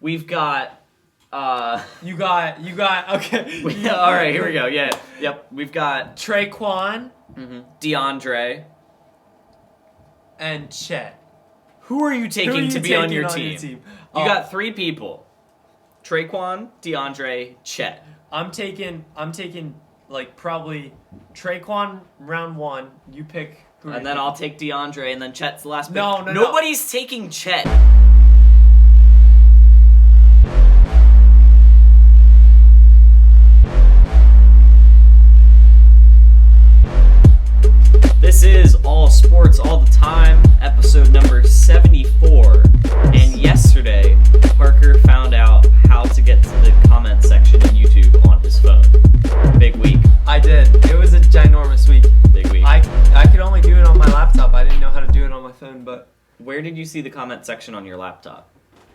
We've got. You got. Okay. All right, here we go. Yeah. Yep. We've got Traquan DeAndre. and Chet. Who are you taking to be on your team? You got 3 people: Traquan, DeAndre, Chet. I'm taking like probably Traquan round 1. You pick. And then I'll take DeAndre, and then Chet's the last pick. No. Nobody's taking Chet. This is All Sports All the Time, episode number 74. And yesterday, Parker found out how to get to the comment section on YouTube on his phone. Big week. I did. It was a ginormous week. Big week. I could only do it on my laptop. I didn't know how to do it on my phone, but... Where did you see the comment section on your laptop?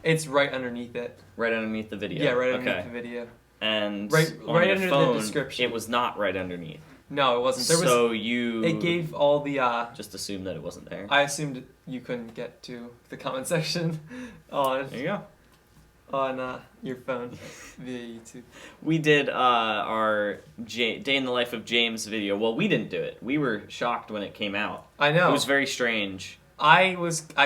It's right underneath it. Right underneath the video? Yeah, right underneath the video. And right on your under phone, the description. it was not right underneath. No, it wasn't. It gave all the... just assumed that it wasn't there. I assumed you couldn't get to the comment section on... There you go. On your phone via YouTube. We did our Day in the Life of James video. Well, we didn't do it. We were shocked when it came out. I know. It was very strange. I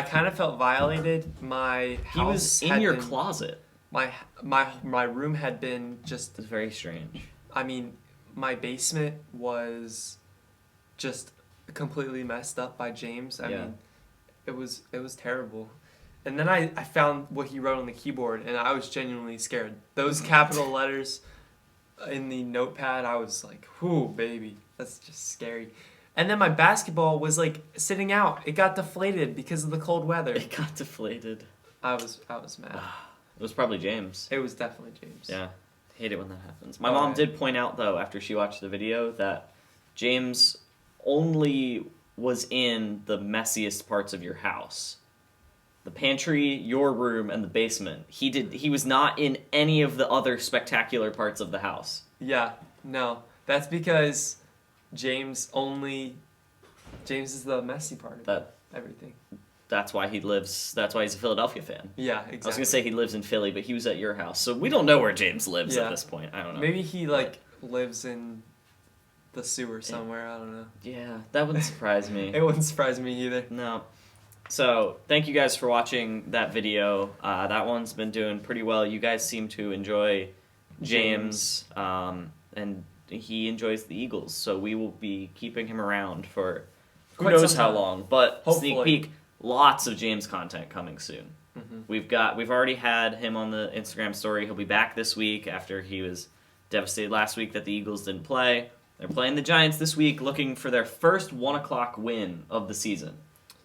kind of felt violated. My house He was in your closet. My room had been just... It was very strange. I mean, my basement was just completely messed up by James. I mean, it was terrible. And then I found what he wrote on the keyboard, and I was genuinely scared. Those capital letters in the notepad, I was like, whoo, baby, that's just scary. And then my basketball was like sitting out. It got deflated because of the cold weather. It got deflated. I was mad. It was probably James. It was definitely James. Yeah. Hate it when that happens. My mom did point out, though, after she watched the video, that James only was in the messiest parts of your house. The pantry, your room, and the basement. He was not in any of the other spectacular parts of the house. Yeah, no. That's because James is the messy part of everything. That's why he's a Philadelphia fan. Yeah, exactly. I was going to say he lives in Philly, but he was at your house. So we don't know where James lives at this point. I don't know. Maybe he, lives in the sewer somewhere. I don't know. Yeah, that wouldn't surprise me. It wouldn't surprise me either. No. So, thank you guys for watching that video. That one's been doing pretty well. You guys seem to enjoy James. And he enjoys the Eagles. So we will be keeping him around for who knows how long. But hopefully. Sneak peek, lots of James content coming soon. Mm-hmm. We've already had him on the Instagram story. He'll be back this week after he was devastated last week that the Eagles didn't play. They're playing the Giants this week, looking for their first 1 o'clock win of the season.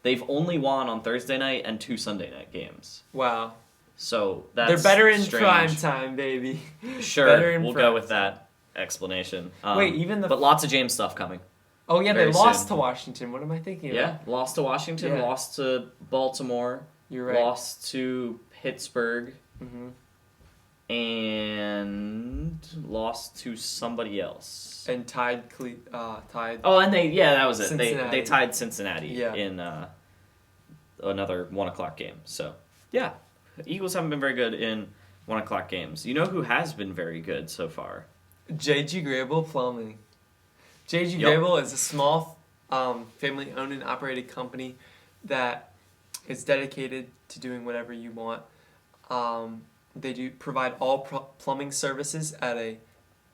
They've only won on Thursday night and 2 Sunday night games. Wow. So that's They're better in strange. prime time, baby. Sure, we'll go with that explanation. But lots of James stuff coming. Oh yeah, they lost to Washington. What am I thinking about? Yeah, lost to Washington, lost to Baltimore. You're right. Lost to Pittsburgh. Mm-hmm. And lost to somebody else. And tied. Oh, and that was it. Cincinnati. They tied Cincinnati in another 1 o'clock game. So yeah, Eagles haven't been very good in 1 o'clock games. You know who has been very good so far? J.G. Grable Plumbing. J.G. Grable is a small family-owned and operated company that is dedicated to doing whatever you want. They do provide all plumbing services at a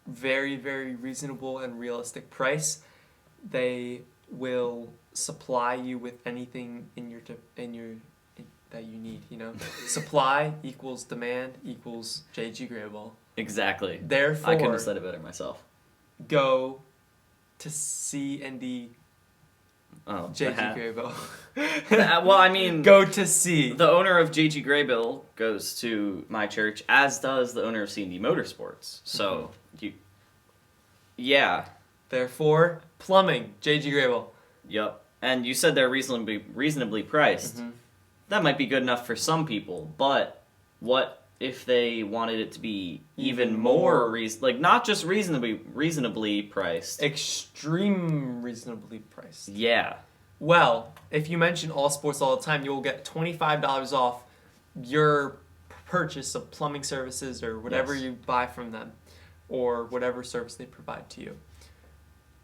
very, very reasonable and realistic price. They will supply you with anything that you need. Supply equals demand equals J.G. Grable. Exactly. Therefore, I couldn't have said it better myself. Go to C&D J.G. Graybill. Well, I mean... Go to C. The owner of J.G. Graybill goes to my church, as does the owner of C&D Motorsports. So, yeah. Therefore, plumbing, J.G. Graybill. Yep. And you said they're reasonably priced. Mm-hmm. That might be good enough for some people, but what if they wanted it to be even more not just reasonably priced, extreme reasonably priced? Yeah. Well, if you mention All Sports All the Time, you will get $25 off your purchase of plumbing services or whatever Yes. you buy from them, or whatever service they provide to you.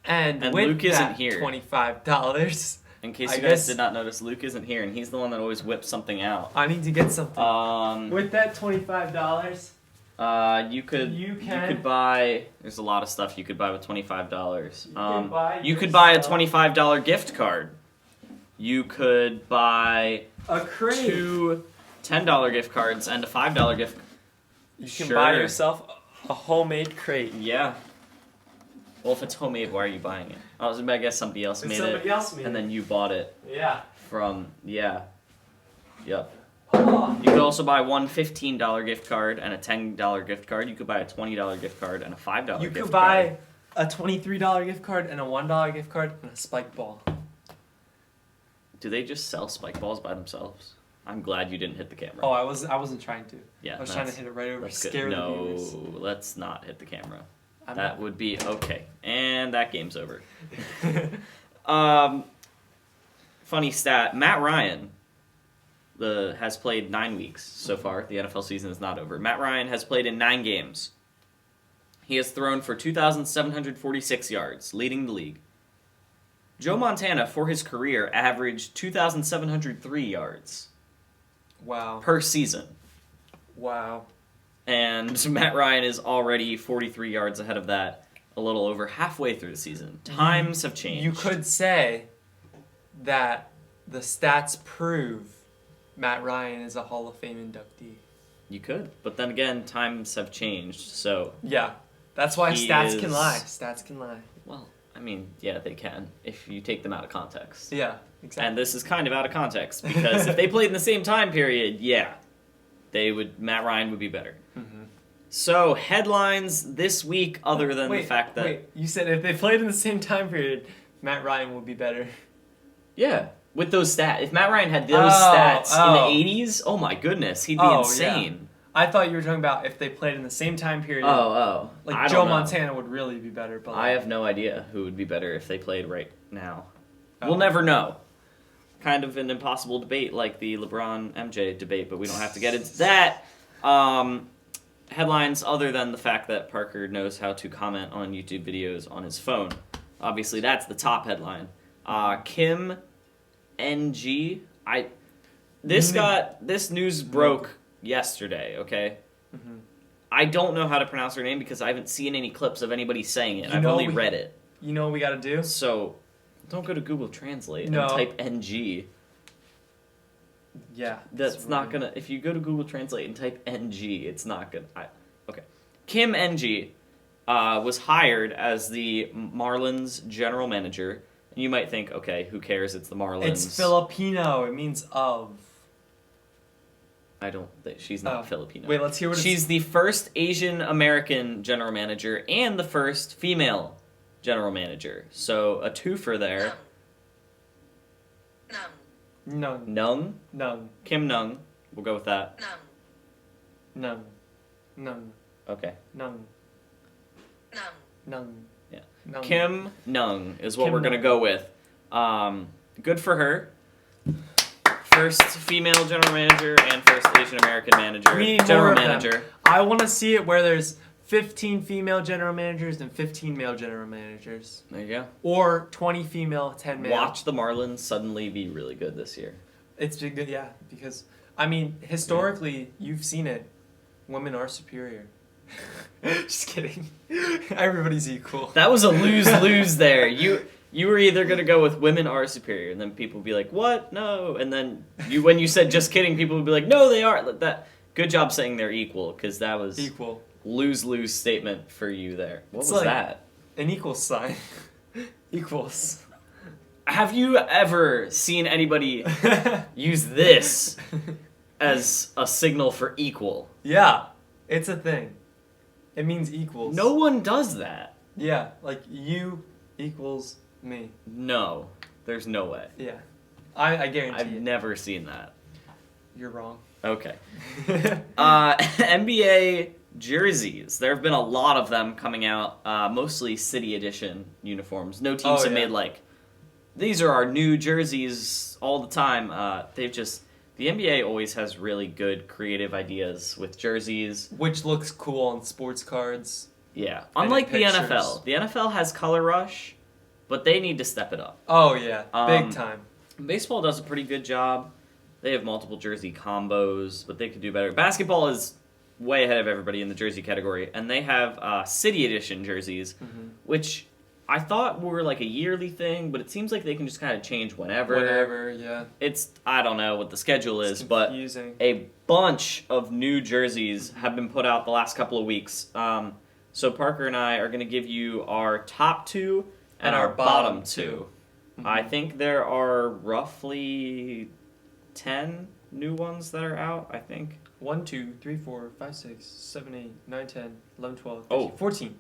And with Luke isn't that here. $25, In case I you guys guess- did not notice, Luke isn't here, and he's the one that always whips something out. I need to get something. With that $25, you could You could buy. There's a lot of stuff you could buy with $25. You You could can buy buy a yourself- $25 gift card. You could buy a crate. 2 $10 gift cards and a $5 gift. You can Sure. buy yourself a homemade crate. Yeah. Well, if it's homemade, why are you buying it? Oh, I guess somebody else made it, else and then you bought it Yeah. from. Yeah. Yep. Oh. You could also buy one $15 gift card and a $10 gift card. You could buy a $20 gift card and a $5 You gift could card. buy a $23 gift card and a $1 gift card and a spike ball. Do they just sell spike balls by themselves? I'm glad you didn't hit the camera. Oh, I wasn't trying to. Yeah, I was trying to hit it right over, that's good. scare the No, viewers. let's not hit the camera. I'm That not- would be okay. And that game's over. Funny stat: Matt Ryan has played 9 weeks so far. The NFL season is not over. Matt Ryan has played in 9 games. He has thrown for 2,746 yards, leading the league. Joe Montana, for his career, averaged 2,703 yards Wow. per season. Wow. And Matt Ryan is already 43 yards ahead of that, a little over halfway through the season. Times have changed. You could say that the stats prove Matt Ryan is a Hall of Fame inductee. You could. But then again, times have changed, so... Yeah. That's why He stats is- can lie. Stats can lie. Well, I mean, yeah, they can, if you take them out of context. Yeah, exactly. And this is kind of out of context, because if they played in the same time period, yeah, Matt Ryan would be better. Mm-hmm. So, headlines this week, other than Wait, the fact that... Wait, you said if they played in the same time period, Matt Ryan would be better. Yeah, with those stats. If Matt Ryan had those Oh, stats oh. in the 80s, oh my goodness, he'd be Oh, insane. I thought you were talking about if they played in the same time period. Oh. Like I Joe don't know. Montana would really be better. But I have no idea who would be better if they played right now. Oh. We'll never know. Kind of an impossible debate like the LeBron-MJ debate, but we don't have to get into that. Headlines other than the fact that Parker knows how to comment on YouTube videos on his phone. Obviously, that's the top headline. Kim NG. This news broke yesterday, okay? Mhm. I don't know how to pronounce her name because I haven't seen any clips of anybody saying it. You I've know only we- read it. You know what we got to do? So, don't go to Google Translate No. and type NG. Yeah. That's not gonna. If you go to Google Translate and type NG, it's not gonna. Okay. Kim NG was hired as the Marlins general manager. And you might think, okay, who cares? It's the Marlins. It's Filipino. It means of. I don't think she's not Oh. Filipino. Wait, let's hear what She's the first Asian American general manager and the first female general manager. So a twofer there. Nung. Nung? Nung. Kim Nung. We'll go with that. Nung. Nung. Okay. Nung. Nung. Yeah. Nung. Kim Nung is what Kim we're going to Nung. go with. Good for her. First female general manager and first Asian American manager. We need General more of them. manager. I want to see it where there's 15 female general managers and 15 male general managers. There you go. Or 20 female, 10 male. Watch the Marlins suddenly be really good this year. It's been good, yeah, because, I mean, historically, you've seen it. Women are superior. Just kidding. Everybody's equal. That was a lose-lose there. You were either going to go with women are superior, and then people would be like, what? No. And then when you said just kidding, people would be like, no, they are. Good job saying they're equal, because that was Equal. lose-lose statement for you there. What It's was like- that? An equal sign. Equals. Have you ever seen anybody use this as a signal for equal? Yeah, it's a thing. It means equals. No one does that. Yeah, like you equals me. No, there's no way. Yeah. I guarantee I've it. never seen that. You're wrong. Okay. NBA jerseys. There have been a lot of them coming out, mostly City Edition uniforms. No teams Oh, have yeah. made, these are our new jerseys all the time. They've just The NBA always has really good creative ideas with jerseys. Which looks cool on sports cards. Yeah. Unlike the NFL. The NFL has Color Rush, but they need to step it up. Oh, yeah. Big time. Baseball does a pretty good job. They have multiple jersey combos, but they could do better. Basketball is way ahead of everybody in the jersey category, and they have City Edition jerseys, which I thought were like a yearly thing, but it seems like they can just kind of change whenever. Whenever, yeah. I don't know what the schedule is, but a bunch of new jerseys have been put out the last couple of weeks. So Parker and I are going to give you our top 2 and our bottom 2. I think there are roughly 10 new ones that are out, I think. 1, 2, 3, 4, 5, 6, 7, 8, 9, 10, 11, 12, 13,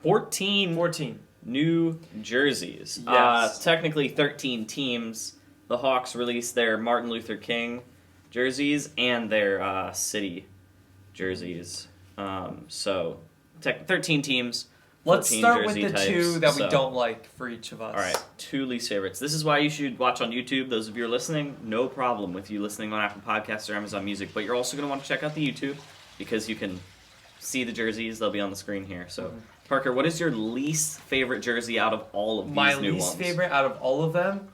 14 new jerseys. Yes. Technically 13 teams. The Hawks released their Martin Luther King jerseys and their City jerseys. So 13 teams. Let's start with the types, 2 that we don't like for each of us. All right, 2 least favorites. This is why you should watch on YouTube. Those of you who are listening, no problem with you listening on Apple Podcasts or Amazon Music, but you're also going to want to check out the YouTube because you can see the jerseys. They'll be on the screen here. So, Parker, what is your least favorite jersey out of all of these new ones? My least favorite out of all of them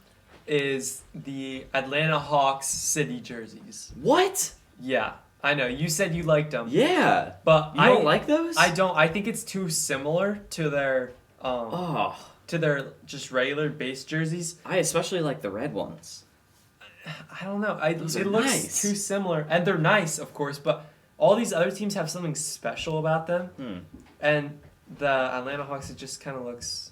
is the Atlanta Hawks City jerseys. What? Yeah. I know, you said you liked them. Yeah. But you don't like those? I don't. I think it's too similar to their to their just regular base jerseys. I especially like the red ones. I don't know. It looks nice. too similar. And they're nice, of course, but all these other teams have something special about them. And the Atlanta Hawks, it just kind of looks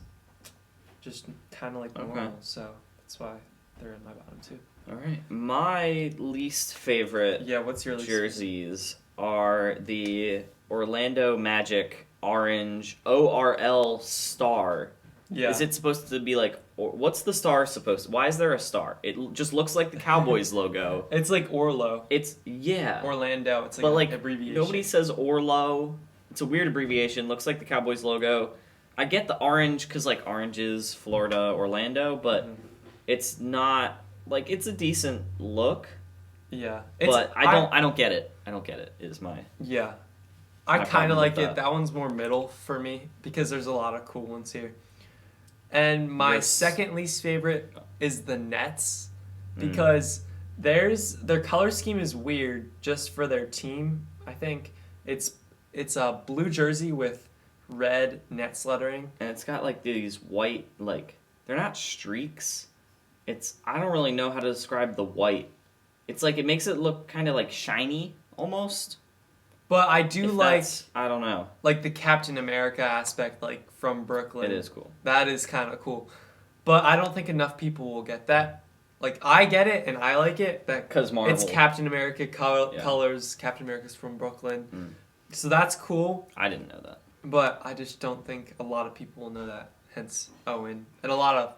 just kind of like normal. So that's why they're in my bottom 2. All right. My least favorite what's your jerseys are the Orlando Magic orange ORL star. Yeah. Is it supposed to be like, what's the star supposed to, why is there a star? It just looks like the Cowboys logo. It's like Orlo. Orlando. It's like but an abbreviation. Nobody says Orlo. It's a weird abbreviation. Looks like the Cowboys logo. I get the orange because like orange is Florida, Orlando, but it's not... Like, it's a decent look. Yeah. But I don't get it. I don't get it, is my... Yeah. I kind of like it. That one's more middle for me because there's a lot of cool ones here. And my second least favorite is the Nets because their color scheme is weird just for their team, I think. It's a blue jersey with red Nets lettering. And it's got, like, these white, like... They're not streaks. I don't really know how to describe the white. It's like, it makes it look kind of like shiny, almost. But I do like... I don't know. Like the Captain America aspect, like, from Brooklyn. It is cool. That is kind of cool. But I don't think enough people will get that. Like, I get it, and I like it. Because Marvel. It's Captain America colors. Captain America's from Brooklyn. So that's cool. I didn't know that. But I just don't think a lot of people will know that. Hence, Owen. And a lot of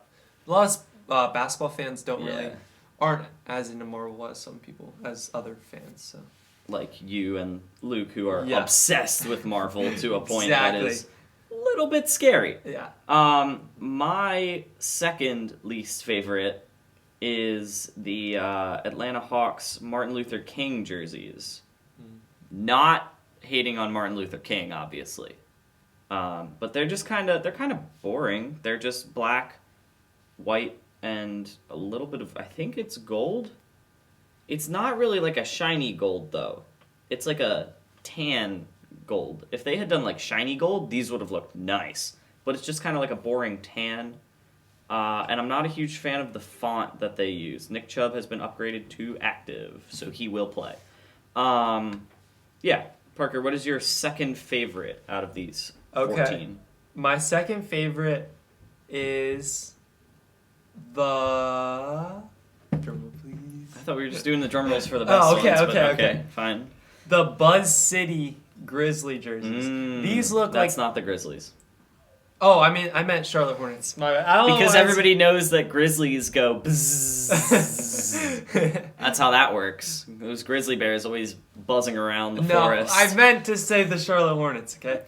basketball fans aren't as into Marvel as some people, as other fans. So, like you and Luke, who are obsessed with Marvel to a point that is a little bit scary. Yeah. My second least favorite is the Atlanta Hawks Martin Luther King jerseys. Not hating on Martin Luther King, obviously, but they're just kind of boring. They're just black, white, and a little bit of, I think it's gold. It's not really like a shiny gold, though. It's like a tan gold. If they had done like shiny gold, these would have looked nice. But it's just kind of like a boring tan. And I'm not a huge fan of the font that they use. Nick Chubb has been upgraded to active, so he will play. Parker, what is your second favorite out of these 14? Okay. My second favorite is... the... Drum roll, please. I thought we were just doing the drum rolls for the best ones. Okay, fine. The Buzz City Grizzly jerseys. These look That's not the Grizzlies. Oh, I meant Charlotte Hornets. Because everybody knows that Grizzlies go bzzz. That's how that works. Those grizzly bears always buzzing around the forest. No, I meant to say the Charlotte Hornets, okay?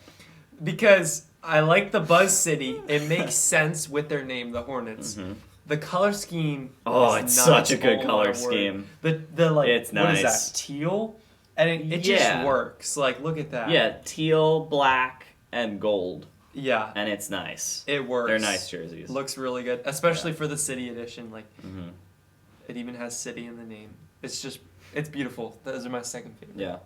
Because I like the Buzz City. It makes sense with their name, the Hornets. The color scheme. Oh, is it's nuts. such a good Oh, my color word. scheme. The like. It's What is nice. that? Teal. And it just works. Like, look at that. Yeah, teal, black, and gold. Yeah. And it's nice. It works. They're nice jerseys. Looks really good, especially for the city edition. Like, Mm-hmm. it even has city in the name. It's beautiful. Those are my second favorite. Yeah.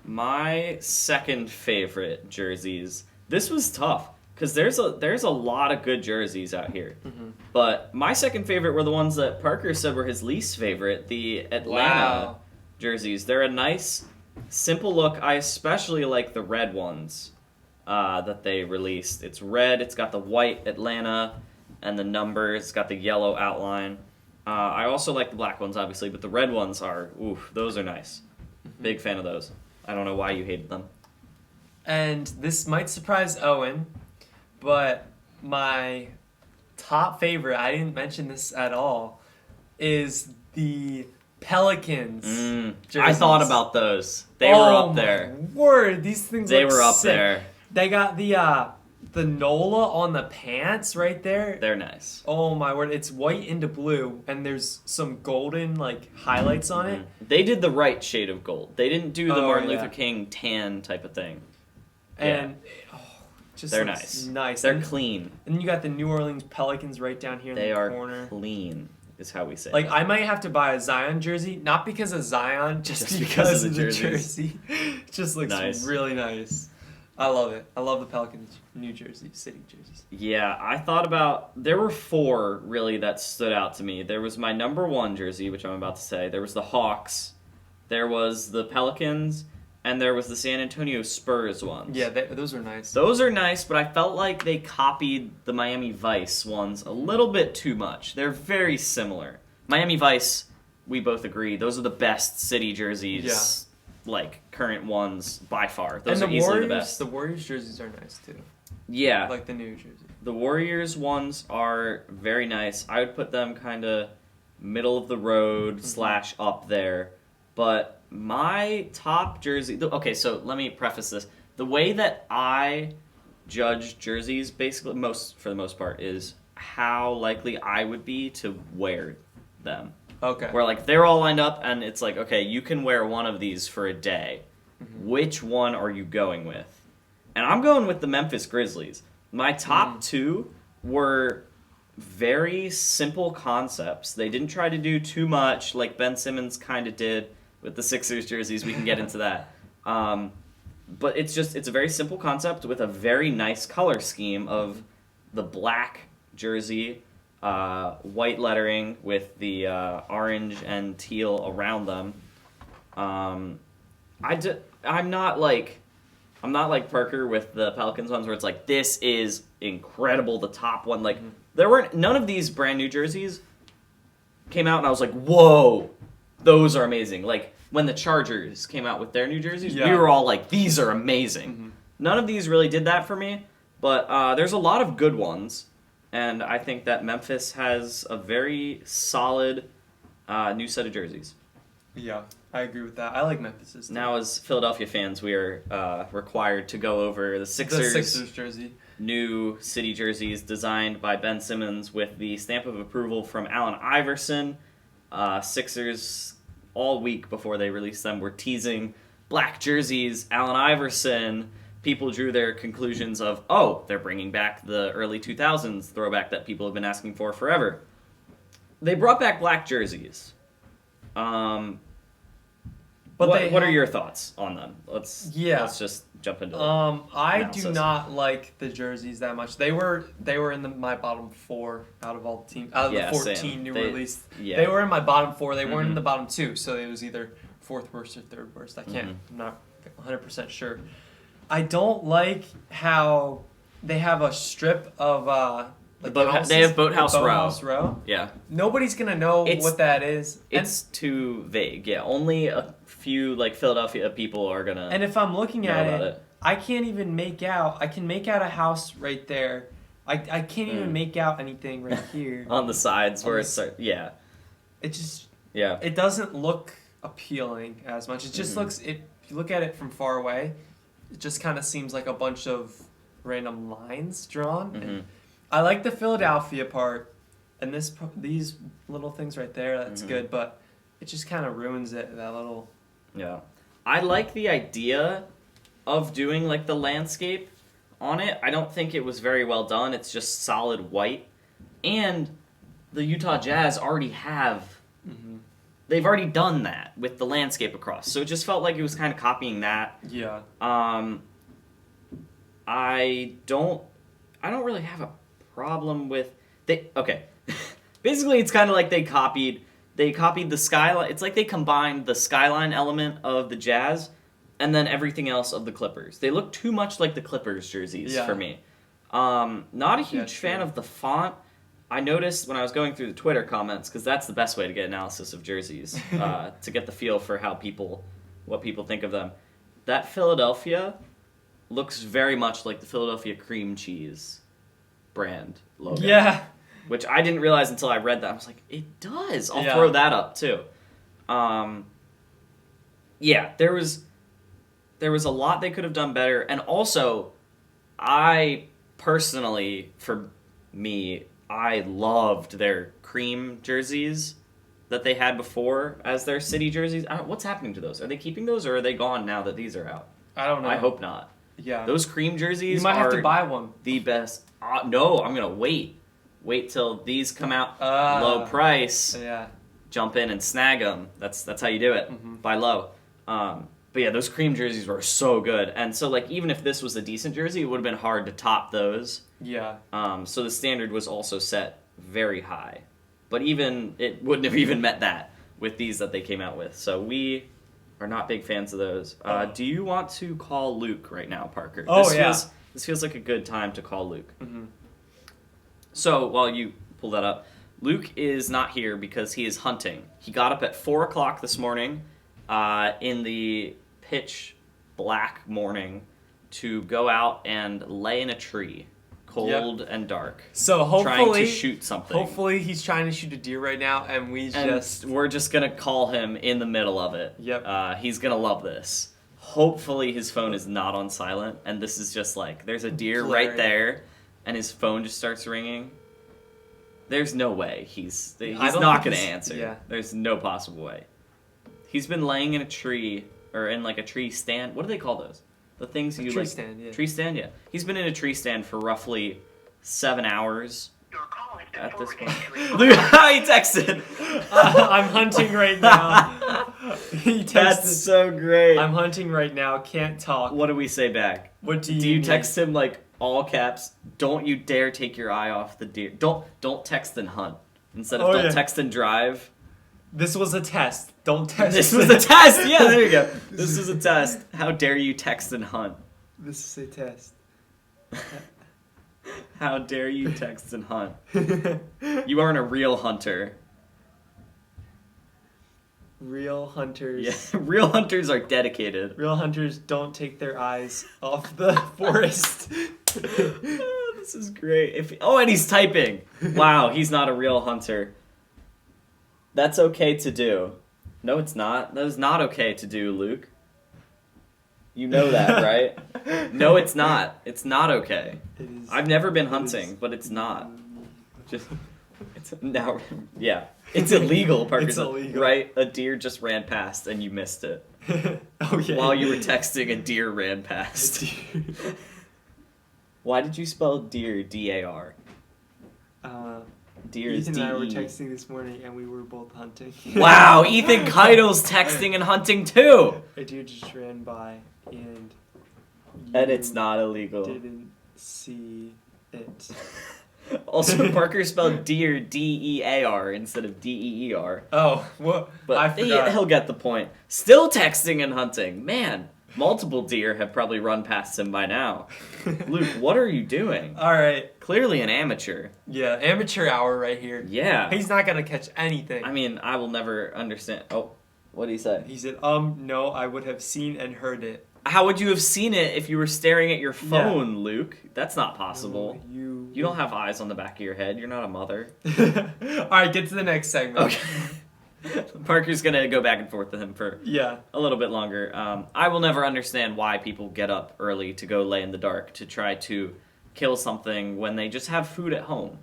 My second favorite jerseys. This was tough because there's a lot of good jerseys out here. Mm-hmm. But my second favorite were the ones that Parker said were his least favorite, the Atlanta jerseys. They're a nice, simple look. I especially like the red ones that they released. It's red. It's got the white Atlanta and the numbers. It's got the yellow outline. I also like the black ones, obviously, but the red ones those are nice. Mm-hmm. Big fan of those. I don't know why you hated them. And this might surprise Owen, but my top favorite, I didn't mention this at all, is the Pelicans jerseys. I thought about those. They were up there. My word, these things They look were up sick. there. They got the NOLA on the pants right there. They're nice. Oh my word, it's white into blue, and there's some golden like highlights on it. They did the right shade of gold. They didn't do the Martin yeah. Luther King tan type of thing. And they're looks nice. nice. They're clean. And you got the New Orleans Pelicans right down here in They the are corner. clean, is how we say Like, it. I might have to buy a Zion jersey, not because of Zion, just because of the jersey. It just looks Nice. really nice. I love it. I love the Pelicans New Jersey City jerseys. Yeah, I thought about... There were 4, really, that stood out to me. There was my number 1 jersey, which I'm about to say. There was the Hawks. There was the Pelicans. And there was the San Antonio Spurs ones. Yeah, those are nice. Those are nice, but I felt like they copied the Miami Vice ones a little bit too much. They're very similar. Miami Vice, we both agree, those are the best city jerseys, like current ones by far. Those are easily the best. The Warriors jerseys are nice too. Yeah. Like the new jersey. The Warriors ones are very nice. I would put them kind of middle of the road / up there. But my top jersey... Okay, so let me preface this. The way that I judge jerseys, basically, for the most part, is how likely I would be to wear them. Okay. Where, like, they're all lined up, and it's like, okay, you can wear one of these for a day. Mm-hmm. Which one are you going with? And I'm going with the Memphis Grizzlies. My top 2 were very simple concepts. They didn't try to do too much, like Ben Simmons kind of did with the Sixers jerseys. We can get into that. But it's a very simple concept with a very nice color scheme of the black jersey, white lettering with the orange and teal around them. I'm not like Parker with the Pelicans ones where it's like, this is incredible, the top one. Like, none of these brand new jerseys came out and I was like, whoa, those are amazing. Like, when the Chargers came out with their new jerseys, we were all like, these are amazing. Mm-hmm. None of these really did that for me, but there's a lot of good ones, and I think that Memphis has a very solid new set of jerseys. Yeah, I agree with that. I like Memphis's. Now, as Philadelphia fans, we are required to go over the Sixers jersey. New city jerseys designed by Ben Simmons with the stamp of approval from Allen Iverson. Sixers, all week before they released them, were teasing black jerseys, Allen Iverson. People drew their conclusions of, oh, they're bringing back the early 2000s throwback that people have been asking for forever. They brought back black jerseys. But what are your thoughts on them? Let's just jump into it. I do not like the jerseys that much. They were in my bottom 4 out of all the teams. Out of the 14 same. new released. Yeah. They were in my bottom 4. They weren't in the bottom 2, so it was either 4th worst or 3rd worst. I can't. I'm not 100% sure. I don't like how they have a strip of they have Boathouse Row. Yeah. Nobody's gonna know what that is. It's too vague. Yeah, only a few like Philadelphia people are gonna. And if I'm looking at it, I can't even make out. I can make out a house right there. I can't even make out anything right here on the sides where it's It just it doesn't look appealing as much. It just looks. If you look at it from far away, it just kind of seems like a bunch of random lines drawn. And I like the Philadelphia part, and these little things right there, that's Mhm. good, but it just kind of ruins it, that little... Yeah. I like the idea of doing, like, the landscape on it. I don't think it was very well done. It's just solid white. And the Utah Jazz already have... Mm-hmm. They've already done that with the landscape across. So it just felt like it was kind of copying that. Yeah. I don't really have a problem with... Okay. Basically, it's kind of like they copied the skyline. It's like they combined the skyline element of the Jazz and then everything else of the Clippers. They look too much like the Clippers jerseys for me. Not a huge fan of the font. I noticed when I was going through the Twitter comments, because that's the best way to get analysis of jerseys, to get the feel for what people think of them. That Philadelphia looks very much like the Philadelphia cream cheese brand logo. Yeah. Which I didn't realize until I read that. I was like, it does. I'll throw that up too. Yeah, there was a lot they could have done better, and also, I personally, for me, I loved their cream jerseys that they had before as their city jerseys. What's happening to those? Are they keeping those, or are they gone now that these are out? I don't know. I hope not. Yeah. Those cream jerseys you might have to buy one. The best. No, I'm going to wait. Wait till these come out low price. Yeah. Jump in and snag them. That's how you do it. Mm-hmm. Buy low. But yeah, those cream jerseys were so good. And so, like, even if this was a decent jersey, it would have been hard to top those. Yeah. So the standard was also set very high. But it wouldn't have even met that with these that they came out with. So we are not big fans of those. Do you want to call Luke right now, Parker? This feels like a good time to call Luke. Mm-hmm. So while you pull that up, Luke is not here because he is hunting. He got up at 4 o'clock this morning in the pitch black morning to go out and lay in a tree, cold and dark. So hopefully, trying to shoot something. Hopefully he's trying to shoot a deer right now, and we're just gonna call him in the middle of it. Yep. He's gonna love this. Hopefully his phone is not on silent, and this is just like there's a deer right there, and his phone just starts ringing. There's no way he's not gonna answer. Yeah. There's no possible way. He's been laying in a tree or in like a tree stand. What do they call those? The things you tree stand, yeah. Tree stand, yeah. He's been in a tree stand for roughly 7 hours. Your call has been At this forwarded point. to a Look how he texted. I'm hunting right now. He texted, That's so great. I'm hunting right now. Can't talk. What do we say back? What do Do you need? text him like all caps? Don't you dare take your eye off the deer. Don't text and hunt instead of don't text and drive. This was a test. Don't test. This was a test. Yeah, there you go. This is a test. How dare you text and hunt? This is a test. How dare you text and hunt? You aren't a real hunter. Real hunters. Yeah, real hunters are dedicated. Real hunters don't take their eyes off the forest. Oh, this is great. And he's typing. Wow, he's not a real hunter. That's okay to do. No, it's not. That is not okay to do, Luke. You know that, right? No, it's not. It's not okay. It is. I've never been hunting, but it's not. It's now, yeah. It's illegal, Parker. It's illegal. Right? A deer just ran past and you missed it. Oh, yeah. While you were texting, a deer ran past. Why did you spell deer, D-A-R? Deer is Ethan and I were D-E. texting this morning, and we were both hunting. Wow, Ethan Keitel's texting and hunting too! A deer just ran by, and it's not illegal. Didn't see it. Also, Parker spelled deer, D-E-A-R, instead of D-E-E-R. Oh, what? But I forgot. he'll get the point. Still texting and hunting. Man, multiple deer have probably run past him by now. Luke, what are you doing? All right. Clearly an amateur. Yeah, amateur hour right here. Yeah. He's not gonna catch anything. I mean, I will never understand. Oh, what did he say? He said, no, I would have seen and heard it. How would you have seen it if you were staring at your phone, Luke? That's not possible. No, You don't have eyes on the back of your head. You're not a mother. All right, get to the next segment. Okay. Parker's going to go back and forth with him for a little bit longer. I will never understand why people get up early to go lay in the dark to try to kill something when they just have food at home.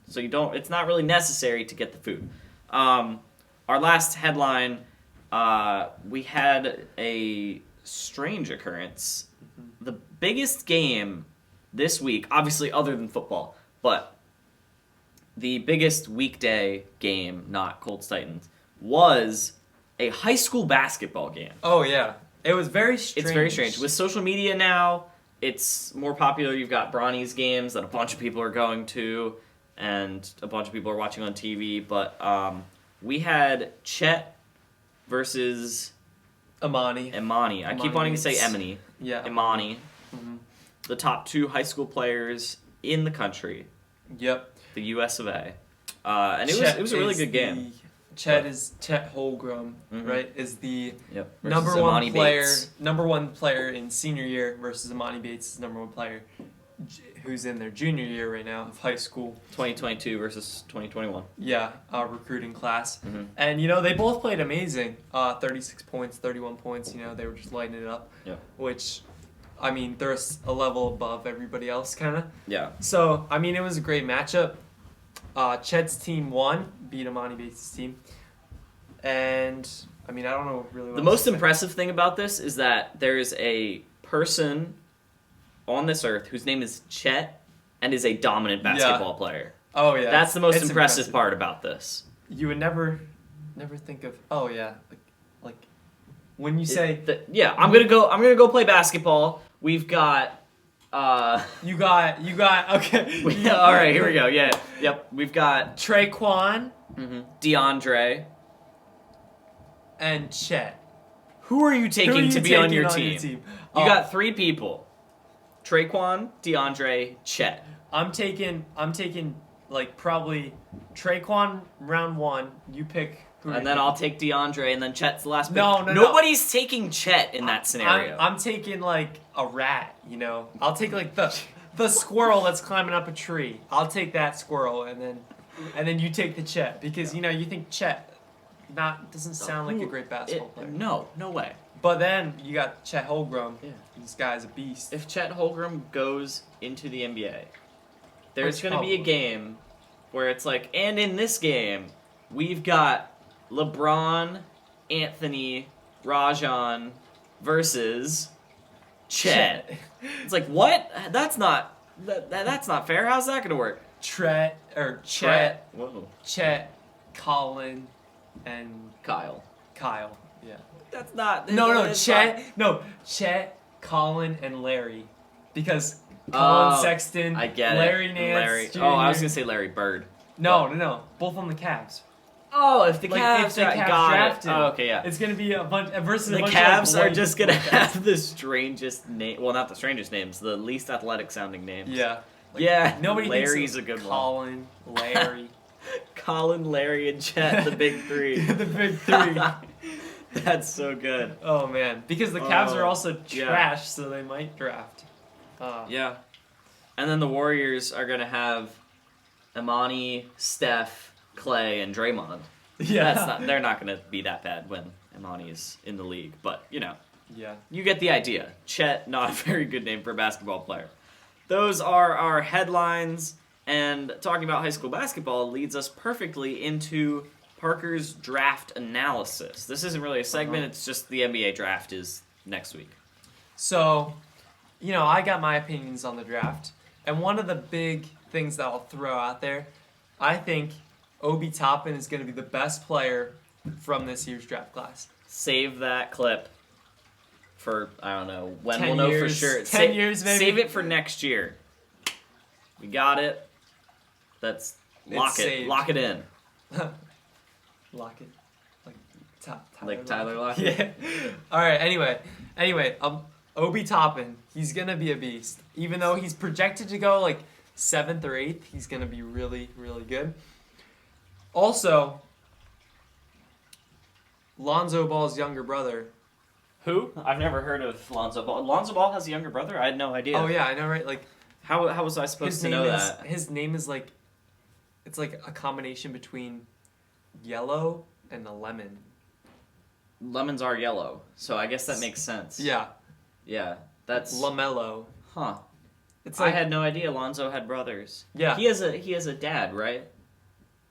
So it's not really necessary to get the food. Our last headline, we had a strange occurrence. The biggest game this week, obviously other than football, but the biggest weekday game, not Colts Titans, was a high school basketball game. Oh, yeah. It was very strange. It's very strange. With social media now, it's more popular. You've got Bronny's games that a bunch of people are going to, and a bunch of people are watching on TV. But we had Chet versus Imani. I keep wanting to say Emini. Yeah. Imani. Mm-hmm. The top 2 high school players in the country. Yep. The US of A. And it was a really good game. Chet Holmgren, mm-hmm. right? Is the number one player in senior year versus Imani Bates is number 1 player who's in their junior year right now of high school. 2022 versus 2021. Yeah, recruiting class. Mm-hmm. And, they both played amazing. 36 points, 31 points, they were just lighting it up. Yeah. Which, they're a level above everybody else, kind of. Yeah. So, it was a great matchup. Chet's team won, beat Imani Bates' team. And, I don't know really what the most impressive thing about this is that there's a person on this earth whose name is Chet and is a dominant basketball player. Oh, yeah. That's the most impressive part about this. You would never think of, oh, yeah, like when you say... I'm gonna go play basketball. We've got... You got, okay. All right, here we go, yeah. Yep, we've got... Traquan. Mm-hmm. DeAndre. And Chet. Who are you taking to be on your team? You got 3 people. Traquan, DeAndre, Chet. I'm taking probably Traquan round 1. You pick who. And then I'll take DeAndre, and then Chet's the last pick. No. Nobody's taking Chet in that scenario. I'm taking like a rat, I'll take like the squirrel that's climbing up a tree. I'll take that squirrel, and then you take the Chet because you think Chet doesn't sound like a great basketball player. No way. But then you got Chet Holmgren. Yeah. This guy's a beast. If Chet Holmgren goes into the NBA, there's going to be a game where it's like, and in this game, we've got LeBron, Anthony, Rajon versus Chet. It's like, what? That's not fair. How's that going to work? Chet, Whoa. Chet, Colin, and Kyle. Yeah. That's not. Chet, Colin, and Larry, because Colin Sexton, I get Larry it. Nance. Larry. Jr. I was gonna say Larry Bird. No, both on the Cavs. Oh, if the Cavs got drafted, it. Oh, okay, yeah. It's gonna be a bunch versus the a bunch Cavs of are just gonna have the strangest name. Well, not the strangest names, the least athletic sounding names. Yeah. Nobody. Larry's a good Colin, one. Larry. Colin, Larry, and Chet, the big 3. The big 3. That's so good. Oh man, because the Cavs are also trash, so they might draft. Yeah, and then the Warriors are gonna have Imani, Steph, Clay, and Draymond. Yeah, they're not gonna be that bad when Imani is in the league, but Yeah. You get the idea. Chet, not a very good name for a basketball player. Those are our headlines, and talking about high school basketball leads us perfectly into Parker's draft analysis. This isn't really a segment, it's just the NBA draft is next week. So, I got my opinions on the draft, and one of the big things that I'll throw out there, I think Obi Toppin is going to be the best player from this year's draft class. Save that clip for, I don't know, when 10 we'll know years, for sure. 10 years maybe? Save it for next year. We got it. Let's lock it. Lock it in. Lock it. Like Tyler Lockett? Yeah. Alright, anyway, Obi Toppin, he's going to be a beast. Even though he's projected to go 7th or 8th, he's going to be really, really good. Also, Lonzo Ball's younger brother. Who? I've never heard of Lonzo Ball. Lonzo Ball has a younger brother? I had no idea. Oh yeah, I know, right? How was I supposed to know that? His name is it's like a combination between yellow and a lemon. Lemons are yellow, so I guess that makes sense. Yeah. Yeah, that's... LaMelo. Huh. It's I had no idea Lonzo had brothers. Yeah. He has a dad, right?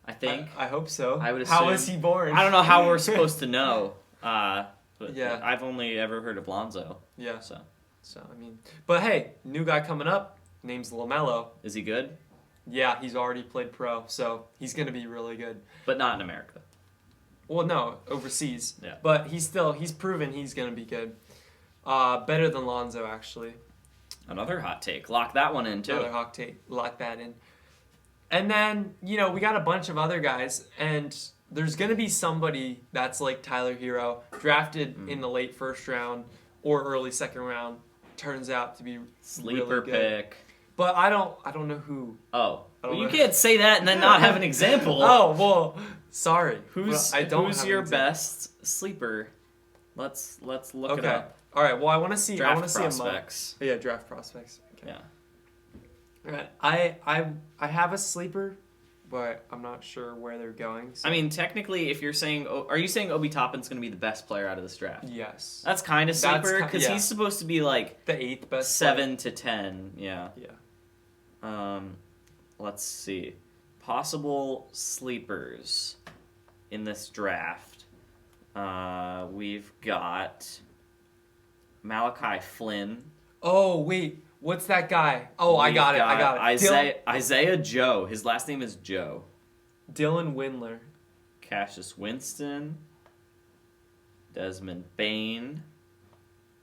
I think. I hope so. I would How assume. was he born? I don't know how we're supposed to know. But Yeah. I've only ever heard of Lonzo. Yeah. So I mean, but hey, new guy coming up. Name's LaMelo. is he good? Yeah, he's already played pro, so he's gonna be really good. But not in America. Well, no, overseas. Yeah. But he's proven he's gonna be good. Better than Lonzo actually. Another hot take. Lock that one in too. Another hot take. Lock that in. And then, we got a bunch of other guys, and there's going to be somebody that's like Tyler Hero, drafted in the late first round or early second round, turns out to be Sleeper really good. pick. But I don't know who. Oh. I don't Well, you know. can't say that and then not have an example. Oh, well, sorry. Who's But I don't have your an example. best sleeper? Let's look it Okay. up. All right. Well, I want to see. I want Draft to see a mock. prospects. Yeah, draft prospects. Okay. Yeah. All right. I have a sleeper, but I'm not sure where they're going. So. I mean, technically, if you're saying, are you saying Obi Toppin's going to be the best player out of this draft? Yes. That's kind of sleeper because yeah. he's supposed to be like The 8th best. 7 to 10. Yeah. Yeah. Let's see. Possible sleepers in this draft. We've got Malachi Flynn. Oh wait, what's that guy? Oh, I got it. Isaiah Joe. His last name is Joe. Dylan Windler. Cassius Winston. Desmond Bain.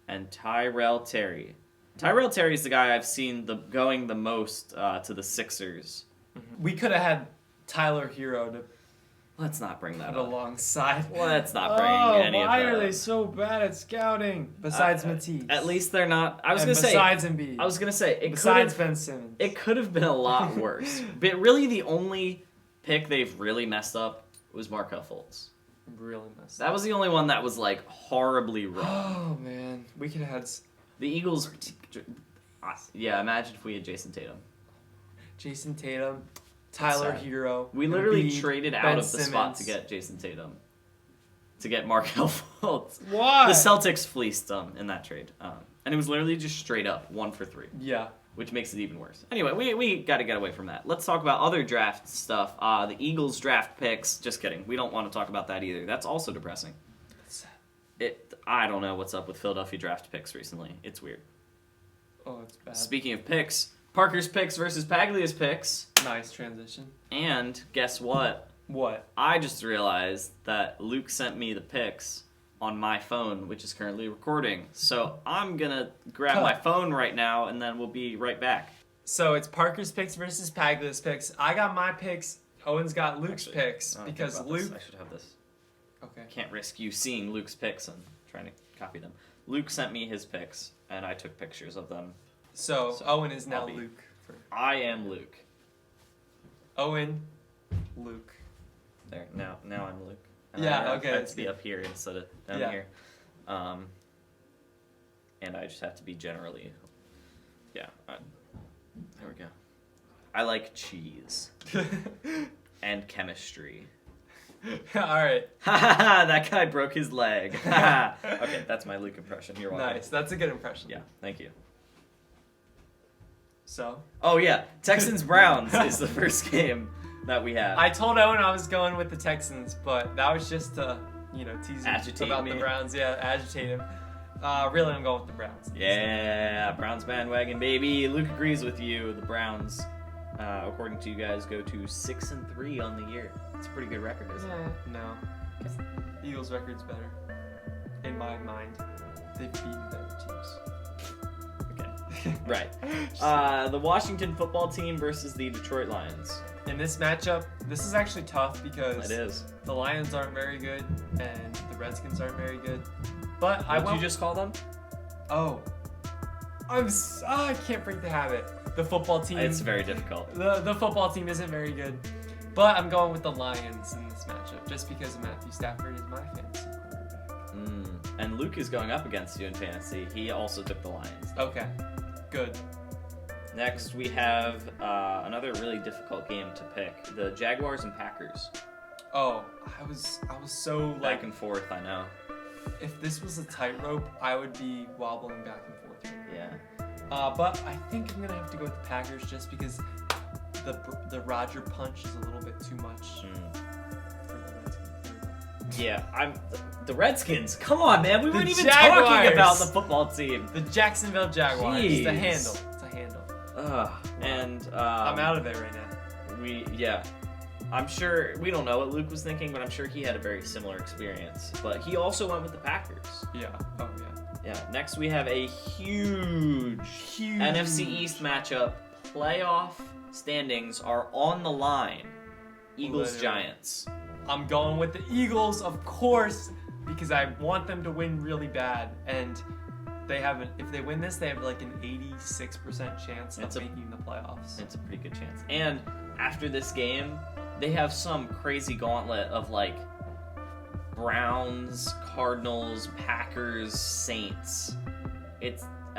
And Tyrell Terry. Tyrell Terry is the guy I've seen going the most to the Sixers. We could have had Tyler Hero to Let's not bring that put up. alongside. Let's not bring any of that why are up. they so bad at scouting? Besides Matisse. At least they're not. I was And gonna say. besides Embiid. I was gonna say it Besides could Ben Simmons. it could have been a lot worse. But really, the only pick they've really messed up was Markelle Fultz. Really messed That was the only one that was like horribly wrong. Oh man, we could have had The Eagles. Yeah, imagine if we had Jason Tatum. Jason Tatum, Tyler sad. Hero. We literally Embiid, traded out Ben of the spot Simmons. to get Jason Tatum. To get Markelle Fultz. Why? The Celtics fleeced them in that trade. And it was literally just straight up 1 for 3. Yeah. Which makes it even worse. Anyway, we got to get away from that. Let's talk about other draft stuff. The Eagles draft picks. Just kidding. We don't want to talk about that either. That's also depressing. I don't know what's up with Philadelphia draft picks recently. It's weird. Oh, it's bad. Speaking of picks, Parker's picks versus Paglia's picks. Nice transition. And guess what? What? I just realized that Luke sent me the picks on my phone, which is currently recording. So I'm going to grab my phone right now, and then we'll be right back. So it's Parker's picks versus Paglia's picks. I got my picks. Owen's got Luke's Actually, picks I don't because think about this. Luke. I should have this. Okay. Can't risk you seeing Luke's picks and trying to copy them. Luke sent me his picks, and I took pictures of them. So Owen is now I'll be- Luke. I am Luke. Owen, Luke. There, now I'm Luke. And Yeah, I okay, have that's to be good. up here instead of down Yeah. here. And I just have to be generally... Yeah, there we go. I like cheese. And chemistry. All right. Ha ha ha! That guy broke his leg. Okay, that's my Luke impression. You're welcome. Nice. That's a good impression. Yeah, thank you. So Oh yeah, Texans Browns is the first game that we have. I told Owen I was going with the Texans, but that was just to tease him Agitate about me. the Browns. Yeah, agitate him. Really, I'm going with the Browns. Yeah, Browns bandwagon baby. Luke agrees with you. The Browns, according to you guys, go to 6-3 on the year. It's a pretty good record, isn't it? No. Eagles record's better. In my mind. They've beaten better teams. Okay. Right. The Washington football team versus the Detroit Lions. In this matchup, this is actually tough because It is. the Lions aren't very good and the Redskins aren't very good. But What did you just call them? Oh. I can't break the habit. The football team. It's very difficult. The football team isn't very good. But I'm going with the Lions in this matchup just because Matthew Stafford is my fantasy quarterback. And Luke is going up against you in fantasy. He also took the Lions. Okay. Good. Next, we have another really difficult game to pick. The Jaguars and Packers. Oh, I was so Back like and forth, I know. if this was a tightrope, I would be wobbling back and forth. Yeah. But I think I'm gonna have to go with the Packers just because the Roger punch is a little bit too much. For the Redskins. Yeah, the Redskins. Come on, man. We weren't even Jaguars. talking about the football team. The Jacksonville Jaguars. Jeez. It's a handle. It's a handle. I'm out of it right now. I'm sure we don't know what Luke was thinking, but I'm sure he had a very similar experience. But he also went with the Packers. Yeah. Oh yeah. Yeah. Next we have a huge NFC East matchup. Playoff standings are on the line. Eagles Giants. I'm going with the Eagles, of course, because I want them to win really bad, and if they win this, they have like an 86% chance of making the playoffs. It's a pretty good chance. And after this game, they have some crazy gauntlet of like Browns, Cardinals, Packers, Saints.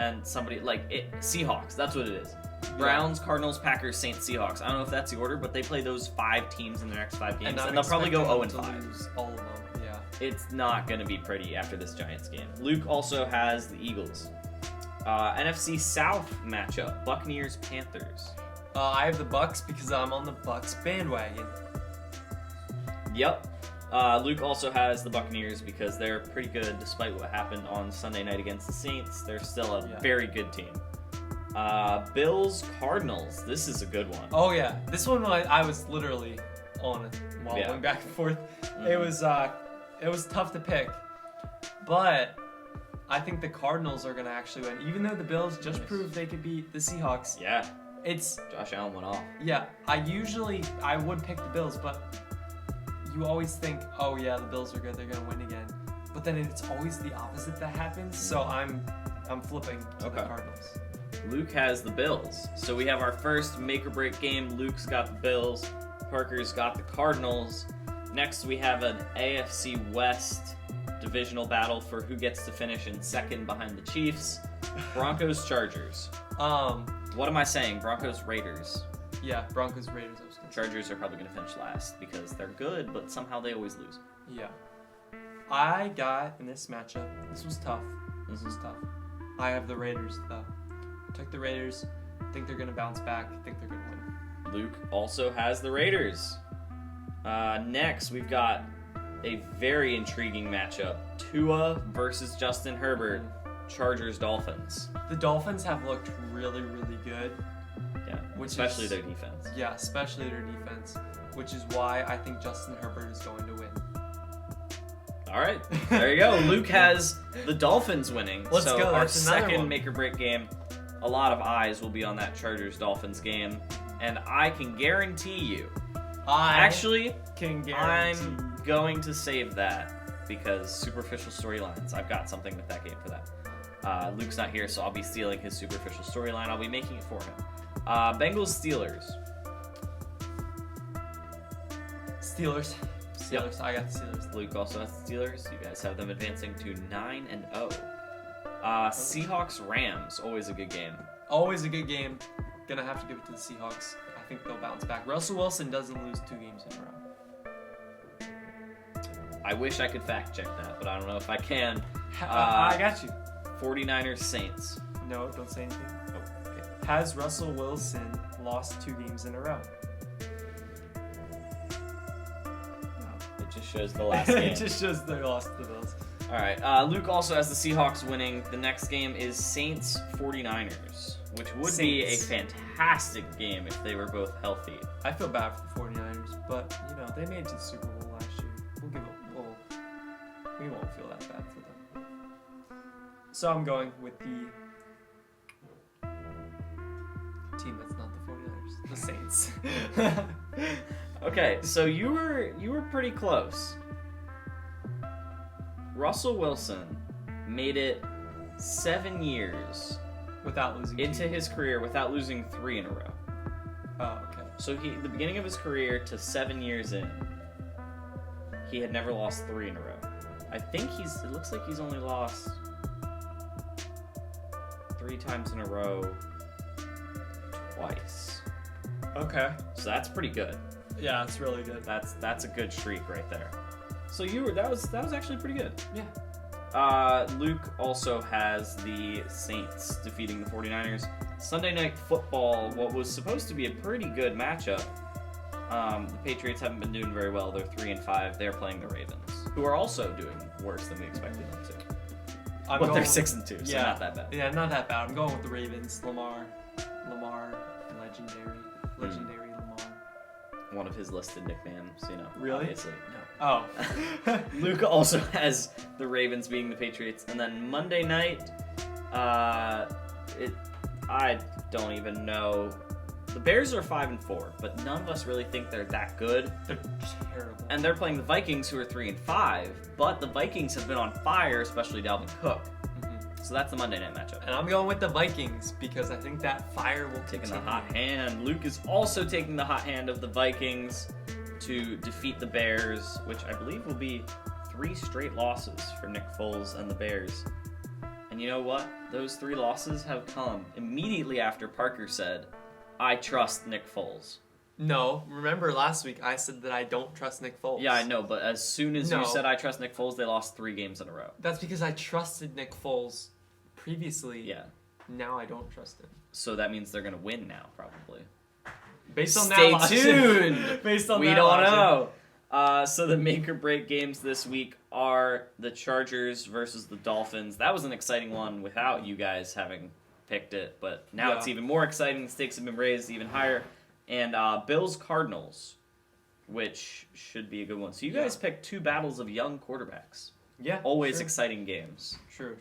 Seahawks. That's what it is. Browns, Cardinals, Packers, Saints, Seahawks. I don't know if that's the order, but they play those 5 teams in their next 5 games, and they'll probably go 0-5. All of them, yeah. It's not going to be pretty after this Giants game. Luke also has the Eagles. NFC South matchup: Buccaneers, Panthers. I have the Bucks because I'm on the Bucks bandwagon. Yep. Luke also has the Buccaneers because they're pretty good despite what happened on Sunday night against the Saints. They're still a very good team. Bills, Cardinals. This is a good one. Oh yeah, this one I was literally on it while going back and forth. Mm-hmm. It was tough to pick, but I think the Cardinals are gonna actually win, even though the Bills just proved they could beat the Seahawks. Yeah. It's Josh Allen went off. Yeah, I would pick the Bills, but you always think, oh yeah, the Bills are good, they're gonna win again. But then it's always the opposite that happens. So I'm flipping to the Cardinals. Luke has the Bills. So we have our first make or break game. Luke's got the Bills. Parker's got the Cardinals. Next we have an AFC West divisional battle for who gets to finish in second behind the Chiefs. Broncos, Chargers. What am I saying? Broncos, Raiders. Yeah, Broncos, Raiders. Chargers are probably going to finish last because they're good, but somehow they always lose. Yeah. I got in this matchup. This was tough. I have the Raiders though. I took the Raiders. Think they're gonna bounce back. Think they're gonna win. Luke also has the Raiders. Next, we've got a very intriguing matchup: Tua versus Justin Herbert. Chargers, Dolphins. The Dolphins have looked really, really good. Yeah, especially their defense. Yeah, especially their defense, which is why I think Justin Herbert is going to win. All right, there you go. Luke has the Dolphins winning. Let's go. Our That's another second one. make or break game. A lot of eyes will be on that Chargers-Dolphins game, and I can guarantee you. I'm going to save that because superficial storylines. I've got something with that game for that. Luke's not here, so I'll be stealing his superficial storyline. I'll be making it for him. Bengals, Steelers. Steelers. Yep. I got the Steelers. Luke also has the Steelers. You guys have them advancing to 9-0. Seahawks, Rams. Always a good game. Always a good game. Gonna have to give it to the Seahawks. I think they'll bounce back. Russell Wilson doesn't lose 2 games in a row. I wish I could fact check that, but I don't know if I can. I got you. 49ers, Saints. No, don't say anything. Oh, okay. Has Russell Wilson lost 2 games in a row? It just shows the last game. It just shows they lost the Bills. All right. Luke also has the Seahawks winning. The next game is Saints 49ers, which would be a fantastic game if they were both healthy. I feel bad for the 49ers, but they made it to the Super Bowl last year. We won't feel that bad for them. So I'm going with the team that's not the 49ers, the Saints. Okay, so you were pretty close. Russell Wilson made it 7 years without losing into his career without losing 3 in a row. Oh, okay. So the beginning of his career to 7 years in, he had never lost 3 in a row. I think it looks like he's only lost 3 times in a row twice. Okay. So that's pretty good. Yeah, it's really good. That's a good streak right there. So that was actually pretty good. Yeah. Luke also has the Saints defeating the 49ers. Sunday Night Football, what was supposed to be a pretty good matchup. The Patriots haven't been doing very well. They're 3-5. They're playing the Ravens, who are also doing worse than we expected them to. But they're 6-2, so not that bad. Yeah, not that bad. I'm going with the Ravens. Lamar, legendary Lamar. One of his listed nicknames, Really? Obviously, no. Oh. Luke also has the Ravens beating the Patriots, and then Monday night, I don't even know. The Bears are 5-4, but none of us really think they're that good. They're terrible. And they're playing the Vikings, who are 3-5, but the Vikings have been on fire, especially Dalvin Cook. Mm-hmm. So that's the Monday night matchup. And I'm going with the Vikings because I think that fire will continue. Taking the hot hand. Luke is also taking the hot hand of the Vikings to defeat the Bears, which I believe will be 3 straight losses for Nick Foles and the Bears. And you know what? Those 3 losses have come immediately after Parker said, I trust Nick Foles. No, remember last week I said that I don't trust Nick Foles. Yeah, I know, but as soon as you said I trust Nick Foles, they lost 3 games in a row. That's because I trusted Nick Foles previously. Yeah. Now I don't trust him. So that means they're going to win now, probably. Based on Stay that tuned! Based on we that don't know. So the make or break games this week are the Chargers versus the Dolphins. That was an exciting one without you guys having picked it, but now it's even more exciting. The stakes have been raised even higher. And Bills Cardinals, which should be a good one. So you guys picked 2 battles of young quarterbacks. Yeah. Always exciting games. True.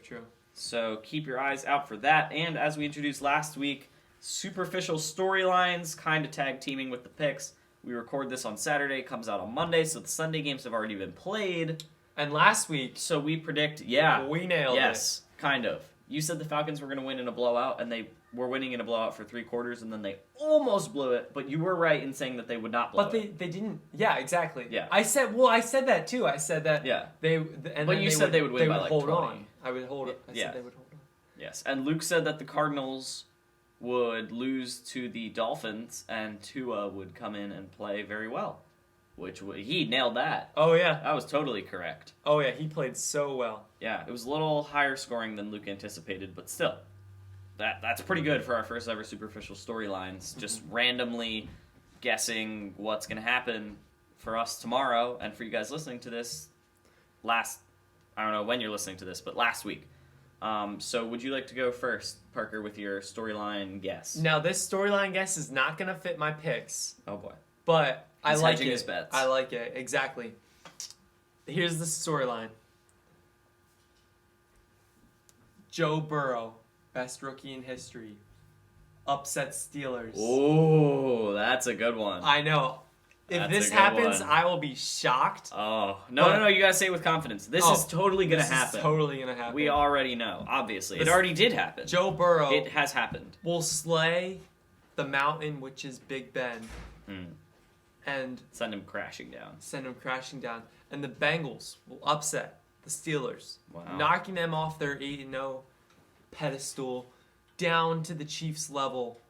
So keep your eyes out for that. And as we introduced last week, superficial storylines, kind of tag teaming with the picks. We record this on Saturday, comes out on Monday, so the Sunday games have already been played. And last week, so we predict, we nailed it. Yes, kind of. You said the Falcons were going to win in a blowout, and they were winning in a blowout for 3 quarters, and then they almost blew it, but you were right in saying that they would not blow it. But they didn't. Yeah, exactly. Yeah. I said that too. I said that But you said they would win by like hold 20. on. I would hold it. I said they would hold on. Yes, and Luke said that the Cardinals would lose to the Dolphins, and Tua would come in and play very well, which he nailed that. Oh, yeah. That was totally correct. Oh, yeah, he played so well. Yeah, it was a little higher scoring than Luke anticipated, but still, that's pretty good for our first ever superficial storylines. Just randomly guessing what's going to happen for us tomorrow, and for you guys listening to this I don't know when you're listening to this, but last week. So would you like to go first, Parker, with your storyline guess? Now, this storyline guess is not going to fit my picks. Oh, boy. But I like it. His bets. I like it. Exactly. Here's the storyline. Joe Burrow, best rookie in history, upsets Steelers. Oh, that's a good one. I know. If this happens, I will be shocked. Oh. No, you gotta say it with confidence. This is totally gonna happen. This is totally gonna happen. We already know, obviously. It already did happen. Joe Burrow. It has happened. Will slay the mountain, which is Big Ben. And send him crashing down. And the Bengals will upset the Steelers. Wow. Knocking them off their 8-0 pedestal down to the Chiefs level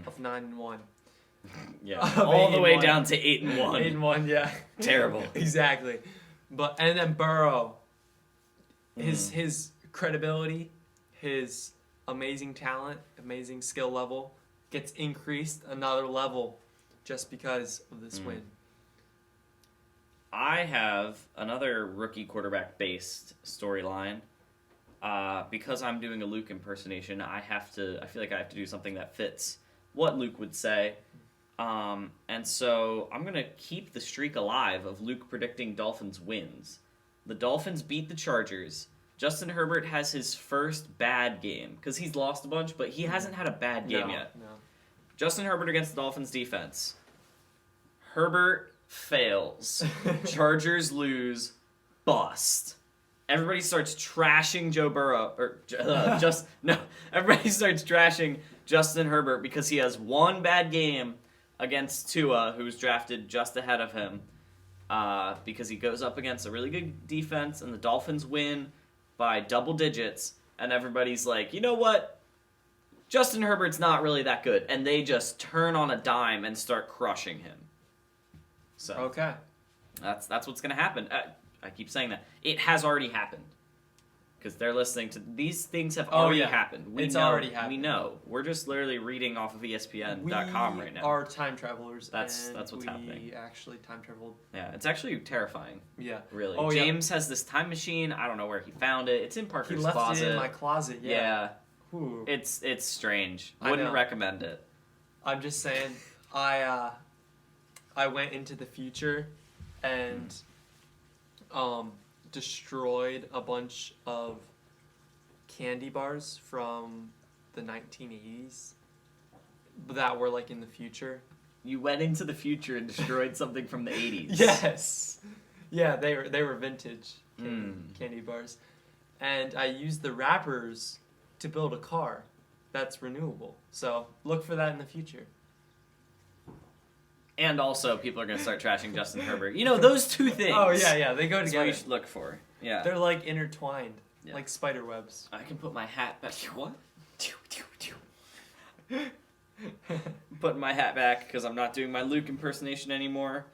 of 9-1. Yeah, all the way down to 8-1. 8-1, yeah. Terrible. Exactly. And then Burrow, his credibility, his amazing talent, amazing skill level gets increased another level just because of this win. I have another rookie quarterback based storyline. Because I'm doing a Luke impersonation, I feel like I have to do something that fits what Luke would say. And so I'm going to keep the streak alive of Luke predicting Dolphins wins. The Dolphins beat the Chargers. Justin Herbert has his first bad game, because he's lost a bunch, but he hasn't had a bad game yet. No. Justin Herbert against the Dolphins defense. Herbert fails. Chargers lose. Bust. Everybody starts trashing Joe Burrow, everybody starts trashing Justin Herbert because he has one bad game against Tua, who's drafted just ahead of him, because he goes up against a really good defense, and the Dolphins win by double digits, and everybody's like, you know what? Justin Herbert's not really that good, and they just turn on a dime and start crushing him. So okay, that's what's going to happen. I keep saying that. It has already happened. because they're listening to these things have already happened. It's already happened. We know. We're just literally reading off of ESPN.com right now. We are time travelers. That's what's happening. We actually time traveled. Yeah, it's actually terrifying. Yeah, really. Oh, James has this time machine. I don't know where he found it. It's in Parker's closet. He left it in my closet. Yeah. Ooh. It's strange. I Wouldn't know. recommend it. I'm just saying, I went into the future and destroyed a bunch of candy bars from the 1980s that were like in the future. You went into the future and destroyed something from the 80s. Yes. Yeah, they were vintage candy bars. And I used the wrappers to build a car that's renewable. So look for that in the future. And also, people are going to start trashing Justin Herbert. You know, those two things. Oh, yeah, they go That's together. what you should look for. Yeah. They're like intertwined, Yeah. like spider webs. I can put my hat back. What? Putting my hat back because I'm not doing my Luke impersonation anymore.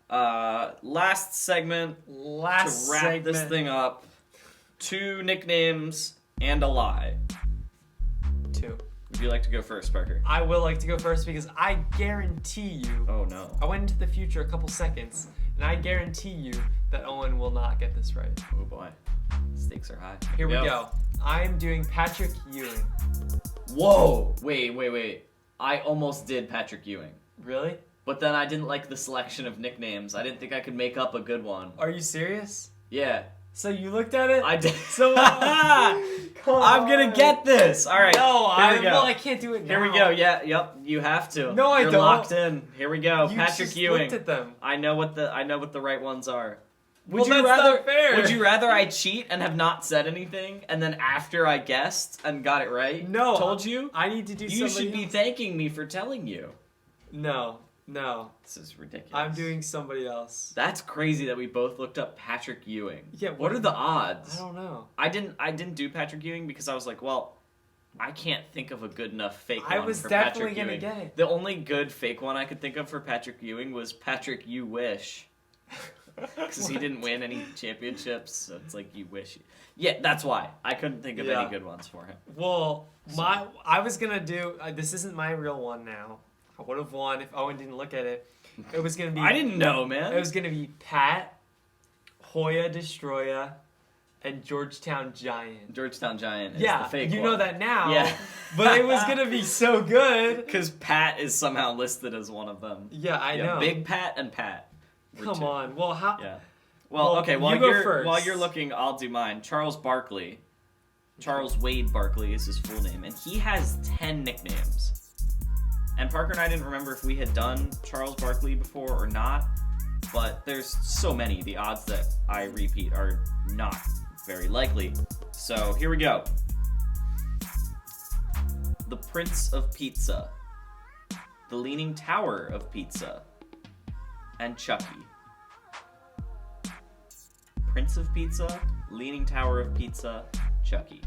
Last segment to wrap this thing up. 2 nicknames and a lie. 2. Would you like to go first, Parker? I will like to go first because I guarantee you. Oh no. I went into the future a couple seconds, and I guarantee you that Owen will not get this right. Oh boy. Stakes are high. Here we go. I'm doing Patrick Ewing. Whoa! Wait. I almost did Patrick Ewing. Really? But then I didn't like the selection of nicknames. I didn't think I could make up a good one. Are you serious? Yeah. So you looked at it? I did. So I'm gonna get this. All right. No, I can't do it now. Here we go. Yeah. Yep. You have to. No, I You're don't. locked in. Here we go. You Patrick just Ewing. looked at them. I know what the right ones are. Well, that's not fair. Would you rather I cheat and have not said anything, and then after I guessed and got it right? No. Told you. I need to do You somebody should be else. thanking me for telling you. No. This is ridiculous. I'm doing somebody else. That's crazy that we both looked up Patrick Ewing. Yeah. What are the odds? I don't know. I didn't do Patrick Ewing because I was like, well, I can't think of a good enough fake I one was for definitely Patrick gonna Ewing. get it. The only good fake one I could think of for Patrick Ewing was Patrick You Wish. Because he didn't win any championships, so it's like you wish. Yeah, that's why. I couldn't think of any good ones for him. Well, I was gonna do. This isn't my real one now. I would have won if Owen didn't look at it. It was gonna be. I didn't know, man. It was gonna be Pat, Hoya Destroya, and Georgetown Giant. Georgetown Giant is Yeah, the fake you one. know that now. Yeah. But it was gonna be so good. Because Pat is somehow listed as one of them. Yeah, I know. Big Pat and Pat. Come on. Well, how? Yeah. Well, okay. you go first. While you're looking, I'll do mine. Charles Barkley. Charles Wade Barkley is his full name, and he has 10 nicknames. And Parker and I didn't remember if we had done Charles Barkley before or not, but there's so many. The odds that I repeat are not very likely. So here we go. The Prince of Pizza, the Leaning Tower of Pizza, and Chucky. Prince of Pizza, Leaning Tower of Pizza, Chucky.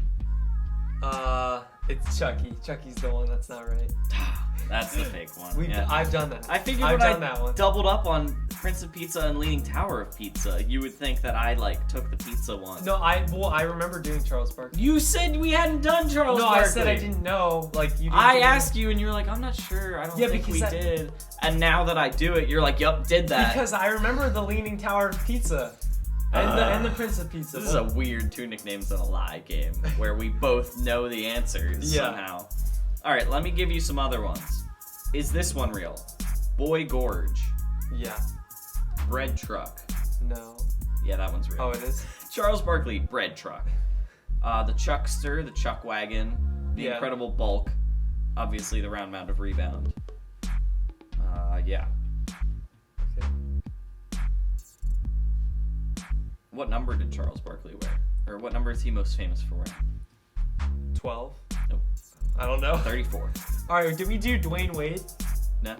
It's Chucky. Chucky's the one that's not right. That's the fake one. I've done that. I figured I've when done that one. doubled up on Prince of Pizza and Leaning Tower of Pizza, you would think that I took the pizza one. No, I remember doing Charles Barkley. You said we hadn't done Charles No, Barkley. I said I didn't know. Like you. Didn't I asked you, and you were like, "I'm not sure. I don't think we did." And now that I do it, you're like, "Yup, did that." Because I remember the Leaning Tower of Pizza, and the Prince of Pizza. This is a weird 2 nicknames and a lie game where we both know the answers somehow. All right, let me give you some other ones. Is this one real? Boy Gorge. Yeah. Bread Truck. No. Yeah, that one's real. Oh, it is? Charles Barkley, Bread Truck. The Chuckster, the Chuck Wagon, the Incredible Bulk, obviously the Round Mound of Rebound. Yeah. Okay. What number did Charles Barkley wear? Or what number is he most famous for wearing? 12? Nope. I don't know. 34. Alright, did we do Dwayne Wade? No.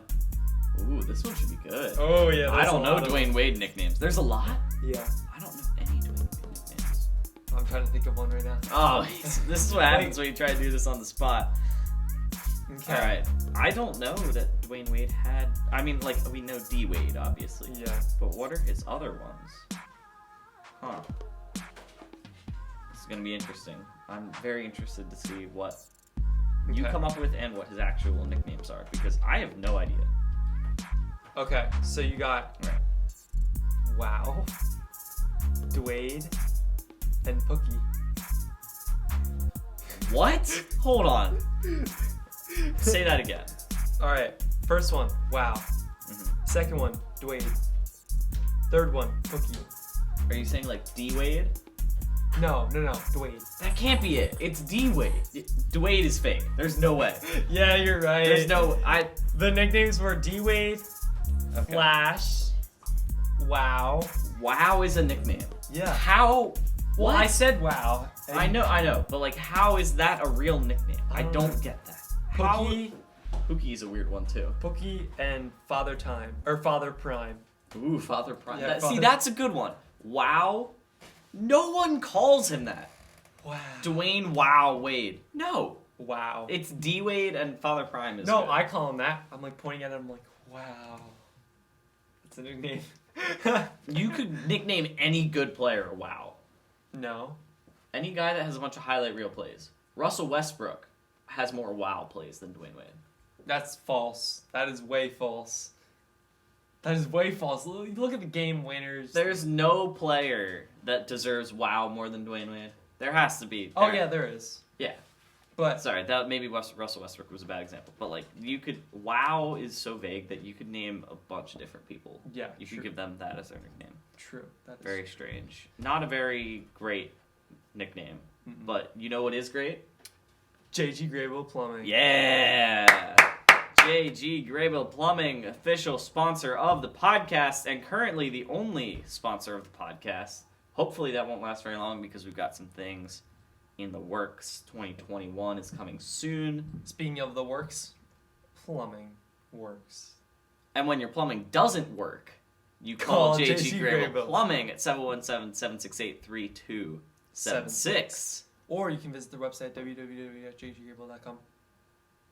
Ooh, this one should be good. Oh, yeah. I don't know Dwayne Wade nicknames. There's a lot? Yeah. I don't know any Dwayne Wade nicknames. I'm trying to think of one right now. Oh, this is what happens when you try to do this on the spot. Okay. Alright. I don't know that Dwayne Wade had... I mean, we know D. Wade, obviously. Yeah. But what are his other ones? Huh. This going to be interesting. I'm very interested to see what you Okay. come up with and what his actual nicknames are, because I have no idea. Okay, so you got Right. Wow, Dwayne, and Pookie. What? Hold on. Say that again. All right, first one, Wow. Mm-hmm. Second one, Dwayne. Third one, Pookie. Are you saying like D-Wade? No, Dwayne. That can't be it. It's D-Wade. Dwayne is fake. There's no way. Yeah, you're right. There's no... The nicknames were D-Wade, Okay. Flash, Wow. Wow is a nickname. Yeah. How... Well, What? I said Wow. I know, but like, how is that a real nickname? I don't get that. How... Pookie, Pookie is a weird one too. Pookie, and Father Time or Father Prime. Ooh, Father Prime. Yeah, See, Father- that's a good one. Wow. No one calls him that. Wow. Dwayne Wow Wade. No. Wow. It's D-Wade and Father Prime is No, good. I call him that. I'm like pointing at him. I'm like, wow. That's a nickname. You could nickname any good player Wow. No. Any guy that has a bunch of highlight reel plays. Russell Westbrook has more Wow plays than Dwayne Wade. That's false. That is way false. That is way false. Look at the game winners. There's no player that deserves Wow more than Dwayne Wade. There has to be. Oh yeah, there is. Yeah. But Sorry, that maybe Russell Westbrook was a bad example, but like you could. Wow is so vague that you could name a bunch of different people. yeah, You true. could give them that as their nickname. True. That is Very strange. Not a very great nickname, Mm-mm. but you know what is great? JG Grable Plumbing. Yeah. JG Grable Plumbing, official sponsor of the podcast, and currently the only sponsor of the podcast. Hopefully that won't last very long because we've got some things in the works. 2021 is coming soon. Speaking of the works, plumbing works. And when your plumbing doesn't work, you call Call JG JG Grable Grable. Plumbing at 717-768-3276 Or you can visit their website, www.jggrable.com.